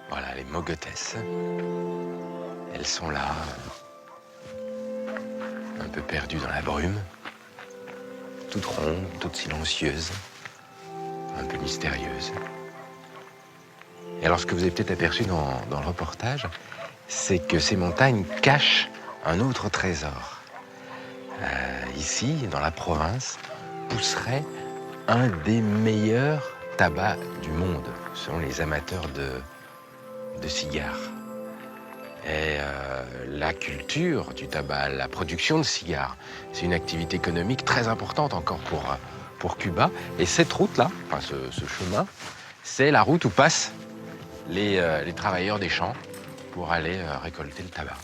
Voilà, les mogotès. Elles sont là, un peu perdues dans la brume, toutes rondes, toutes silencieuses, un peu mystérieuses. Et alors, ce que vous avez peut-être aperçu dans le reportage, c'est que ces montagnes cachent un autre trésor. Ici, dans la province, pousserait un des meilleurs tabacs du monde, selon les amateurs de cigares. Et la culture du tabac, la production de cigares, c'est une activité économique très importante encore pour Cuba. Et cette route-là, enfin ce chemin, c'est la route où passent les travailleurs des champs pour aller récolter le tabac.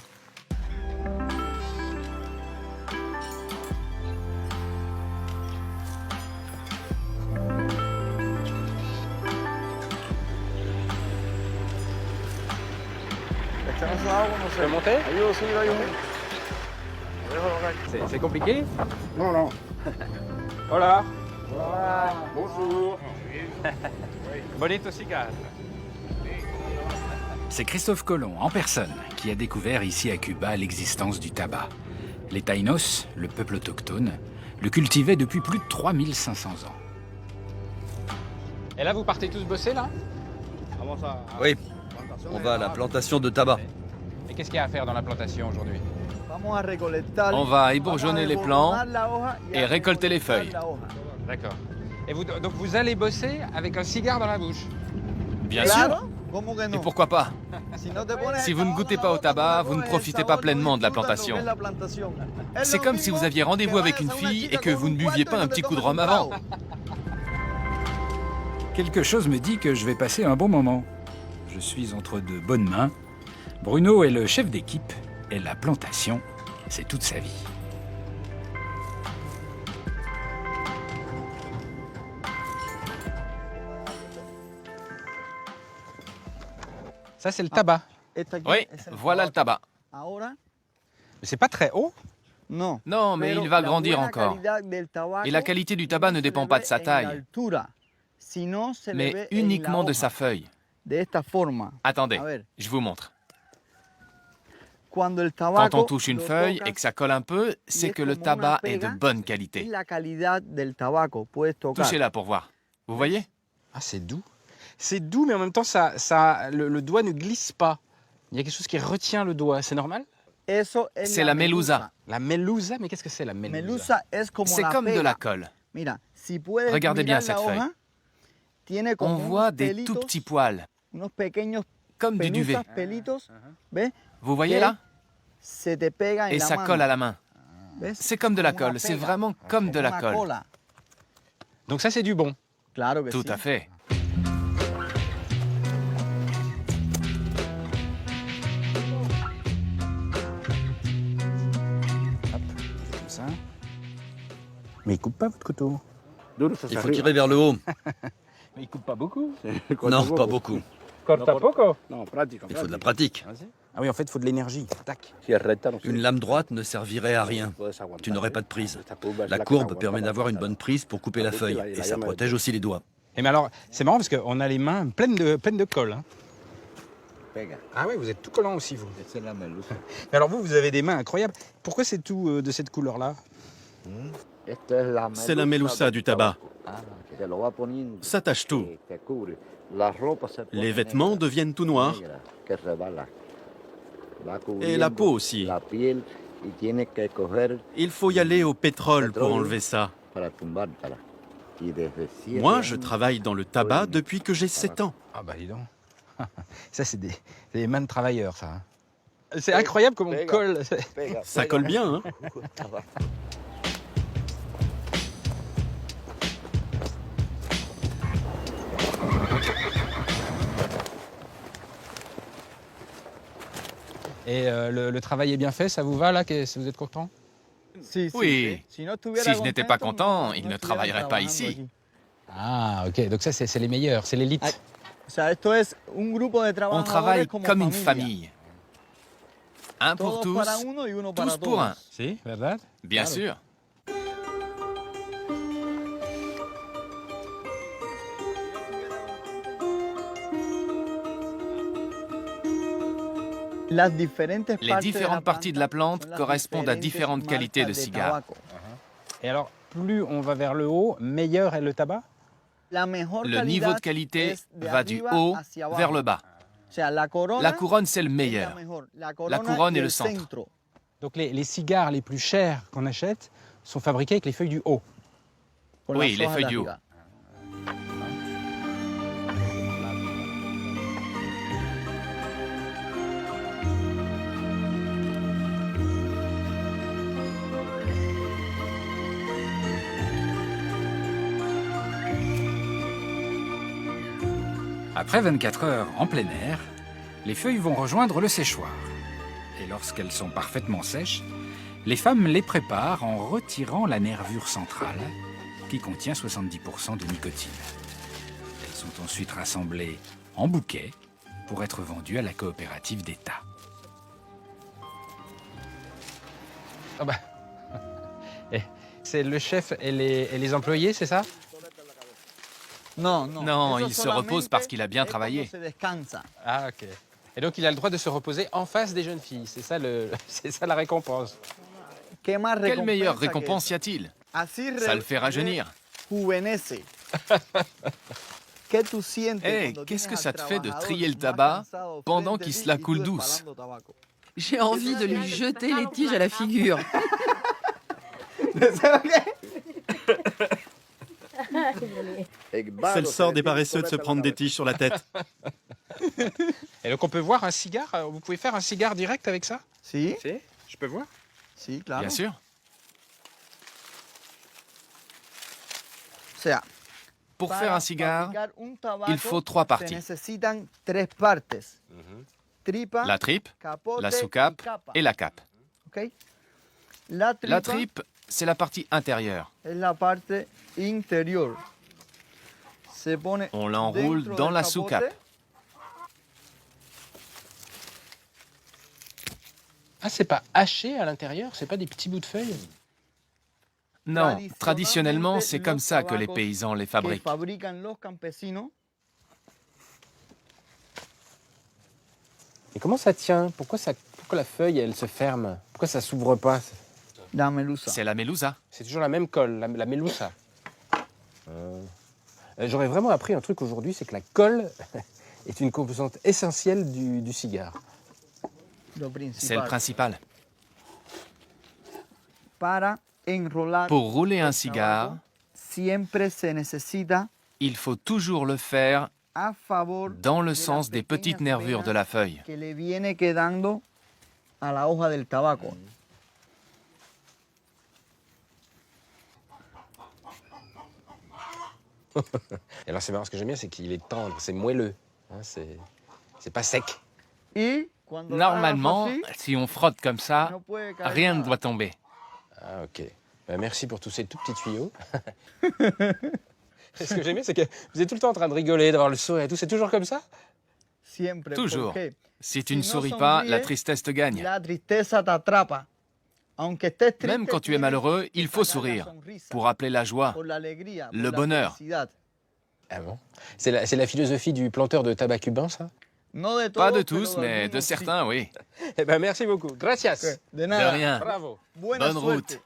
Tu peux monter? C'est compliqué? Non, non. Hola. Hola. Bonjour. Bonito cigar. C'est Christophe Colomb, en personne, qui a découvert ici à Cuba l'existence du tabac. Les Taïnos, le peuple autochtone, le cultivaient depuis plus de 3500 ans. Et là, vous partez tous bosser, là? Oui, on va à la plantation de tabac. Et qu'est-ce qu'il y a à faire dans la plantation aujourd'hui? On va ébourgeonner les plants et récolter les feuilles. D'accord. Et vous, donc vous allez bosser avec un cigare dans la bouche? Bien sûr. Et pourquoi pas? Si vous ne goûtez pas au tabac, vous ne profitez pas pleinement de la plantation. C'est comme si vous aviez rendez-vous avec une fille et que vous ne buviez pas un petit coup de rhum avant. Quelque chose me dit que je vais passer un bon moment. Je suis entre de bonnes mains. Bruno est le chef d'équipe et la plantation, c'est toute sa vie. Ça, c'est le tabac. Oui, voilà le tabac. Mais c'est pas très haut. Non, mais il va grandir encore. Et la qualité du tabac ne dépend pas de sa taille, mais uniquement de sa feuille. Attendez, je vous montre. Quand on touche une feuille et que ça colle un peu, c'est que le tabac est de bonne qualité. Touchez-la pour voir. Vous voyez? Ah, c'est doux. C'est doux, mais en même temps, le doigt ne glisse pas. Il y a quelque chose qui retient le doigt. C'est normal? C'est la melusa. La melusa? Mais qu'est-ce que c'est, la melusa? C'est comme de la colle. Regardez bien cette feuille. On voit des tout petits poils, comme du duvet. Vous voyez là? Et ça colle à la main. C'est comme de la colle, c'est vraiment comme de la colle. Donc ça, c'est du bon. Tout à fait. Comme ça. Mais il coupe pas votre couteau. Il faut tirer vers le haut. Mais il coupe pas beaucoup. Non, pas beaucoup. Corta poco. Il faut de la pratique. Ah oui, en fait, il faut de l'énergie. Tac. Une lame droite ne servirait à rien. Tu n'aurais pas de prise. La courbe permet d'avoir une bonne prise pour couper la feuille. Et ça protège aussi les doigts. Et mais alors, c'est marrant parce qu'on a les mains pleines de colle. Hein. Ah oui, vous êtes tout collant aussi, vous. Mais alors vous avez des mains incroyables. Pourquoi c'est tout de cette couleur-là? C'est la melusa du tabac. Ça tâche tout. Les vêtements deviennent tout noirs. Et la peau aussi. Il faut y aller au pétrole pour enlever ça. Moi, je travaille dans le tabac depuis que j'ai 7 ans. Ah bah dis donc. Ça, c'est des mains de travailleurs, ça. Hein. C'est incroyable comme on colle. Ça colle bien, hein? Et le travail est bien fait, ça vous va là? Vous êtes content? Oui. Si je n'étais pas content, il ne travaillerait pas ici. Ah, ok. Donc ça, c'est les meilleurs, c'est l'élite. On travaille comme une famille. Un pour tous, tous pour un. Si, verdad? Bien sûr. Les différentes parties de la plante correspondent à différentes qualités de cigares. Et alors, plus on va vers le haut, meilleur est le tabac? Le niveau de qualité va du haut vers le bas. La couronne, c'est le meilleur. La couronne est le centre. Donc les cigares les plus chers qu'on achète sont fabriqués avec les feuilles du haut. Oui, les feuilles du haut. Après 24 heures en plein air, les feuilles vont rejoindre le séchoir. Et lorsqu'elles sont parfaitement sèches, les femmes les préparent en retirant la nervure centrale, qui contient 70% de nicotine. Elles sont ensuite rassemblées en bouquets pour être vendues à la coopérative d'État. Ah bah. C'est le chef et les employés, c'est ça? Non, il se repose parce qu'il a bien travaillé. Ah, ok. Et donc il a le droit de se reposer en face des jeunes filles, c'est ça, c'est ça la récompense. Quelle meilleure récompense y a-t-il? Ça le fait rajeunir. Qu'est-ce que ça te fait de trier le tabac pendant qu'il se la coule douce? J'ai envie de lui jeter les tiges à la figure. C'est le sort des paresseux de se prendre des tiges sur la tête. Et donc on peut voir un cigare, vous pouvez faire un cigare direct avec ça? Si. Je peux voir? Si, claro. Bien sûr. Pour faire un cigare, il faut 3 parties. La tripe, la sous-cape et la cape. La tripe, c'est la partie intérieure. On l'enroule dans la sous-cape. Ah, c'est pas haché à l'intérieur? C'est pas des petits bouts de feuilles? Non, traditionnellement, c'est comme ça que les paysans les fabriquent. Et comment ça tient? Pourquoi la feuille, elle se ferme? Pourquoi ça s'ouvre pas? C'est la melusa. C'est toujours la même colle, la melusa. J'aurais vraiment appris un truc aujourd'hui, c'est que la colle est une composante essentielle du cigare. C'est le principal. Pour rouler un cigare, il faut toujours le faire dans le sens des petites nervures de la feuille. Et alors c'est marrant, ce que j'aime bien, c'est qu'il est tendre, c'est moelleux, hein, c'est pas sec. Normalement, si on frotte comme ça, rien ne doit tomber. Ah, ok. Merci pour tous ces tout petits tuyaux. Ce que j'aime bien, c'est que vous êtes tout le temps en train de rigoler, d'avoir le sourire et tout. C'est toujours comme ça? Toujours. Si tu ne souris pas, la tristesse te gagne. Même quand tu es malheureux, il faut sourire pour appeler la joie, le bonheur. Ah bon? C'est la philosophie du planteur de tabac cubain, ça? Pas de tous, mais de certains, oui. Eh ben, merci beaucoup. Gracias. De rien. Bravo. Bonne route.